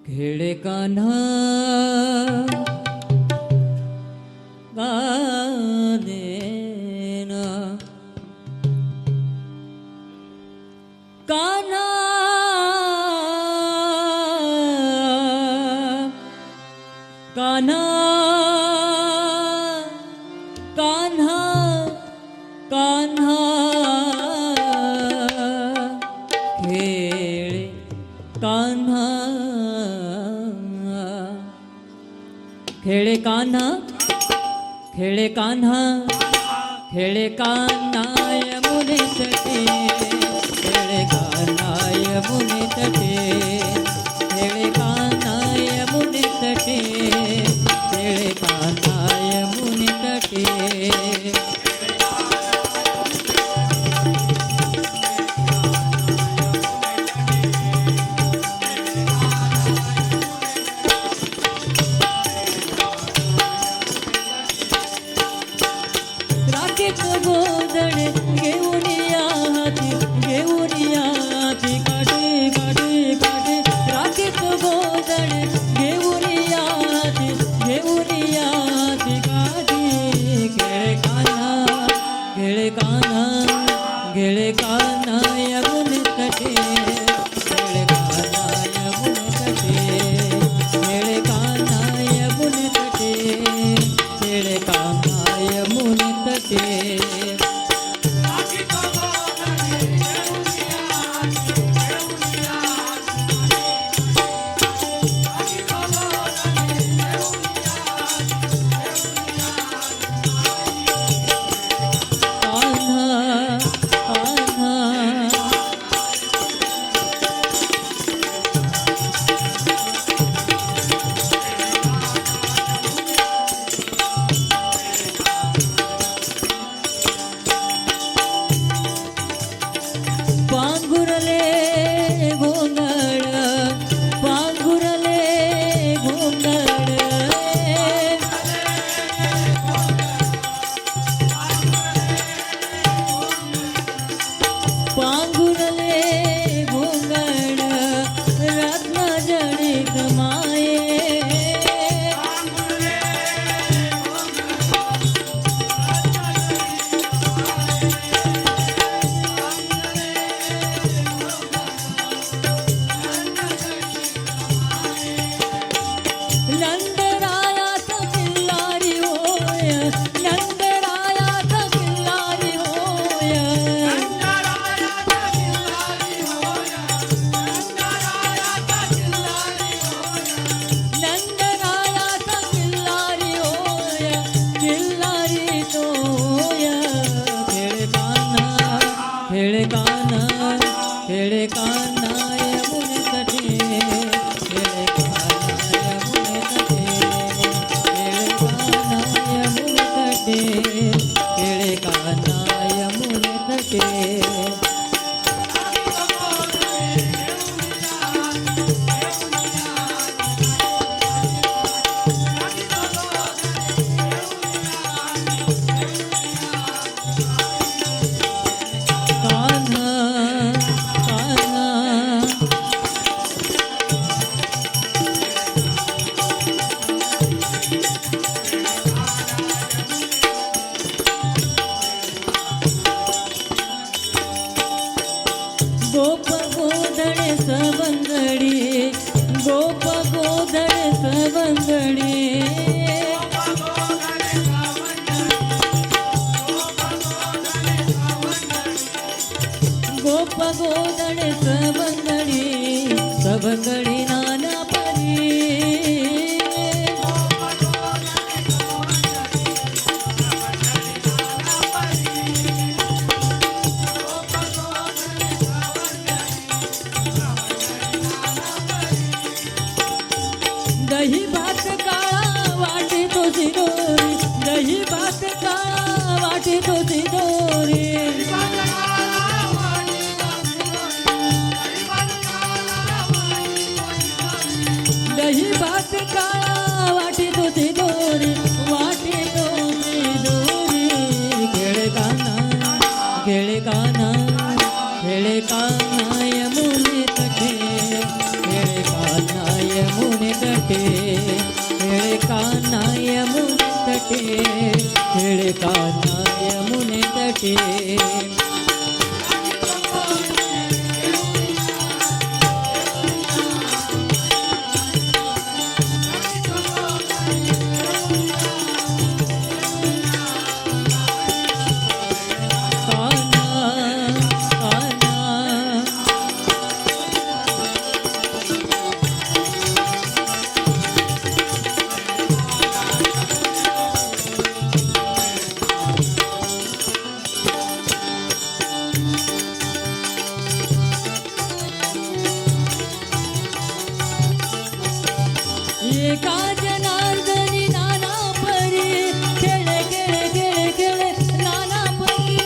खेळे कान्हा गादेना कान्हा कान्हा कान्हा कान्हा खेळे कान्हा खेळे कान्हा खेळे कान्हा खेळे कान्हा यमुने तटे खेळे कान्हा यमुने तटे खेळे कान्हा यमुने तटे खेळे कान्हा यमुने तटे गोदड घेऊन या हाती काटे काटे काटे राखीत गोदड घेऊन या हाती काटे खेळे कान्हा खेळे कान्हा खेळे कान्हा यमुने तटे खेळे कान्हा यमुने तटे खेळे कान्हा यमुने तटे खेळे कान्हा यमुने तटे पांघुरले घोंगड पांघुरले घोंगड रत्न जडित माये नंदरायाचा किल्लारी होय नंदरायाचा किल्लारी होय नंदरायाचा किल्लारी होय किल्लारी तोय खेळे कान्हा खेळे कान्हा खेळे कान्हा यमुने तटे खेळे कान्हा यमुने तटे खेळे कान्हा यमुने तटे खेळे कान्हा यमुने तटे कान्हा कान्हा गोप गोधड सवंगडी गोप गोधड सवंगडी गोप गोधड सवंगडी नाना परी दही भात काळा वाटे तो सिदोरी दही भात काळा वाटे तो सिदोरी दही भात काळा वाटे तो सिदोरी वाटे तो सिदोरी खेळे कान्हा खेळे कान्हा खेळे कान्हा यमुने तटे खेळे कान्हा यमुने वाटे काना काना एका जनार्दनी नाना परी खेळे खेळे खेळे खेळे नाना परी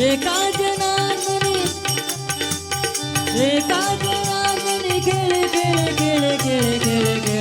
एका जनार्दनी खेळे खेळे खेळे खेळे खेळे खेळे